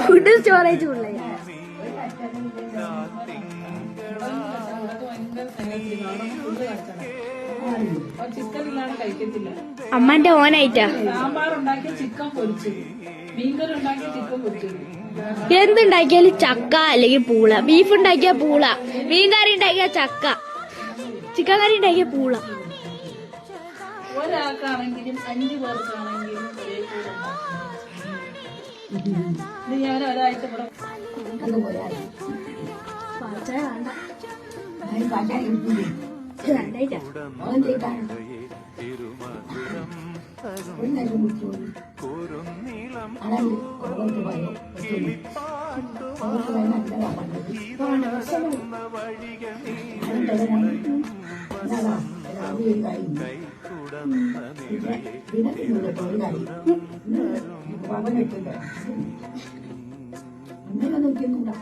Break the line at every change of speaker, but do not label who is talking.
Food storage
chicken ഇല്ലാണ്ട് കഴിക്കത്തില്ല.
അമ്മന്റെ ഓനായിട്ടാ
സാമ്പാർ ഉണ്ടാക്കിയ ചിക്കൻ പൊരിച്ചു, മീൻകറി ഉണ്ടാക്കിയ ചിക്കൻ പൊരിച്ചു.
എന്തുണ്ടാക്കിയാലും ചക്ക അല്ലെങ്കിൽ പൂള. ബീഫ് ഉണ്ടാക്കിയ പൂള, മീൻകറി ഉണ്ടാക്കിയ ചക്ക, ചിക്കൻ കറി ഉണ്ടാക്കിയ പൂള.
ഒരാൾക്കാണെങ്കിലും 5 പേർക്കാണെങ്കിലും ഒരേ കൂടെ ഇത് ഞാൻ ഒരാഴ്ച ഇവിടെ
അങ്ങനെ നോക്കിയൊന്നുമില്ല.